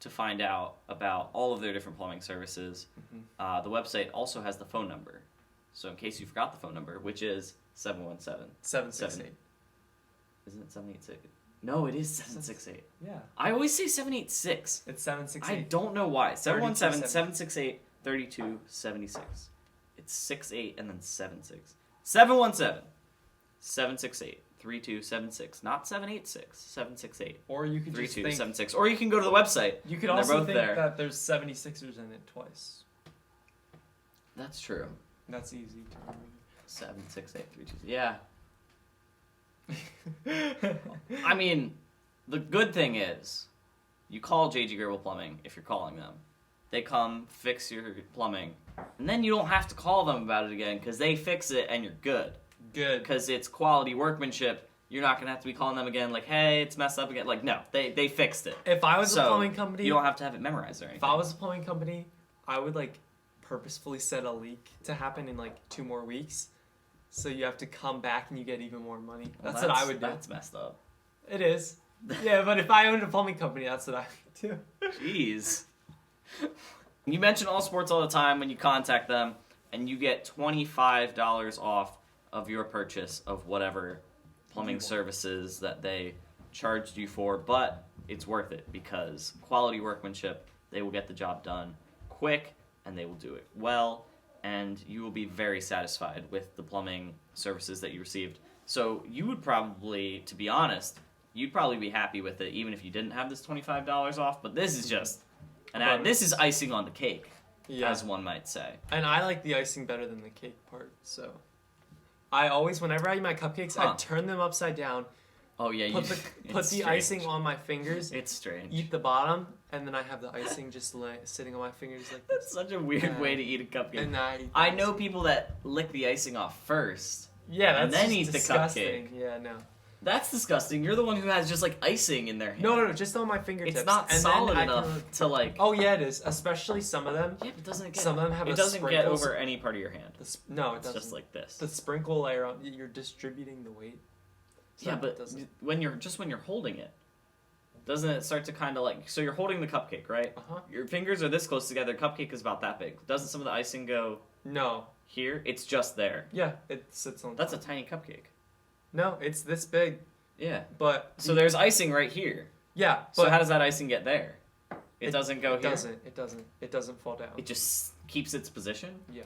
to find out about all of their different plumbing services. Mm-hmm. The website also has the phone number. So in case you forgot the phone number, which is 717. 768. Isn't it 786? No, it is 768. Yeah. I always say 786. It's 768. I don't know why. 3276. 717-768-3276. It's 68 and then 76. 717-768-3276. Not 786. 768. Or you could just think 3276. Or you can go to the website. you could They're also both think there. that there's 76ers in it twice. That's true. That's easy to 768-32. Yeah. remember. I mean, the good thing is, you call JG Grable Plumbing if you're calling them. They come, fix your plumbing, and then you don't have to call them about it again because they fix it and you're good. Good. Because it's quality workmanship. You're not going to have to be calling them again like, hey, it's messed up again. Like, no, they fixed it. If I was So, a plumbing company, You don't have to have it memorized or anything. if I was a plumbing company, I would like purposefully set a leak to happen in like 2 more weeks. So you have to come back and you get even more money. Well, That's what I would do. That's messed up. It is. Yeah, but if I owned a plumbing company, that's what I would do. Jeez. You mention All Sports all the time when you contact them, and you get $25 off of your purchase of whatever plumbing services that they charged you for, but it's worth it because quality workmanship, they will get the job done quick, and they will do it well, and you will be very satisfied with the plumbing services that you received. So you would probably, to be honest, you'd probably be happy with it even if you didn't have this $25 off, but this is just, this is icing on the cake, Yeah. as one might say. And I like the icing better than the cake part, so I always, whenever I eat my cupcakes, I turn them upside down, Oh yeah, put the strange. icing on my fingers, It's strange. eat the bottom, and then I have the icing just sitting on my fingers like That's this. such a weird Yeah. way to eat a cupcake. And I eat the I know icing. people that lick the icing off first. Yeah, that's and then just eat the disgusting. Yeah, no. That's disgusting. You're the one who has just like icing in their hand. No, just on my fingertips. It's not and then solid I enough can- to like. Oh yeah, it is. Especially some of them. Yeah, but doesn't it get? Some of them have it a doesn't get sprinkles. over any part of your hand. No, it It's doesn't. just like this. The sprinkle layer on. You're distributing the weight. So yeah, it but doesn't. when you're holding it, doesn't it start to kind of like? So you're holding the cupcake, right? Uh-huh. Your fingers are this close together. Cupcake is about that big. Doesn't some of the icing go No. here? It's just there. Yeah, it sits on. That's a tiny cupcake. No, it's this big. Yeah. But So there's icing right here. yeah. But So how does that icing get there? It doesn't go here? It doesn't fall down. It just keeps its position? Yeah.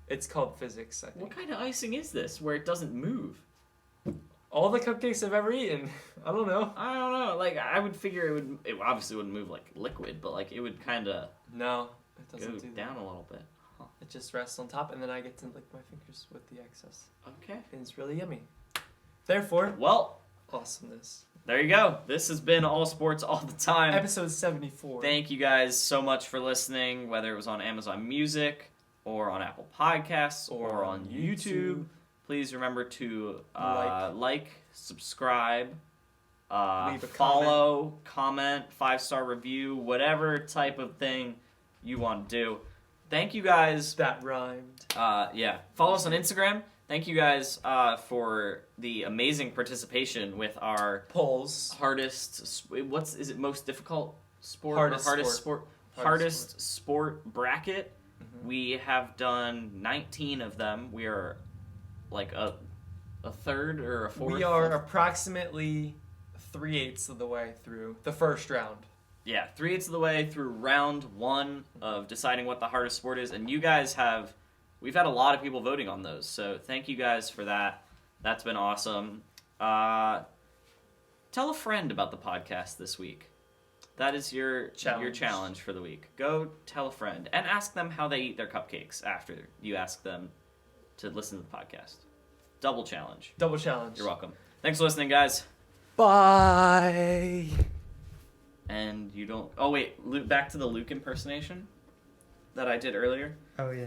It's called physics, I think. What kind of icing is this where it doesn't move? All the cupcakes I've ever eaten. I don't know. I don't know. Like, I would figure it obviously wouldn't move like liquid, but like it would kind of No, it go doesn't do that. down a little bit. Huh. It just rests on top, and then I get to lick my fingers with the excess. Okay. And it's really yummy. Therefore, Well, awesomeness. there you go. This has been All Sports All the Time. Episode 74. Thank you guys so much for listening, whether it was on Amazon Music or on Apple Podcasts or on YouTube. Please remember to like, subscribe, Leave a follow, comment, 5-star review, whatever type of thing you want to do. Thank you guys. That rhymed. Yeah. Follow us on Instagram. Thank you guys for the amazing participation with our Polls. hardest. Is it most difficult sport? Hardest sport bracket. Mm-hmm. We have done 19 of them. We are like a third or a fourth. We are approximately 3/8 of the way through the first round. Yeah, 3/8 of the way through round 1 of deciding what the hardest sport is, and you guys we've had a lot of people voting on those, so thank you guys for that. That's been awesome. Tell a friend about the podcast this week. That is your challenge for the week. Go tell a friend and ask them how they eat their cupcakes after you ask them to listen to the podcast. Double challenge. Double challenge. You're welcome. Thanks for listening, guys. Bye. And you don't... Oh, wait. Back to the Luke impersonation that I did earlier. Oh, yeah.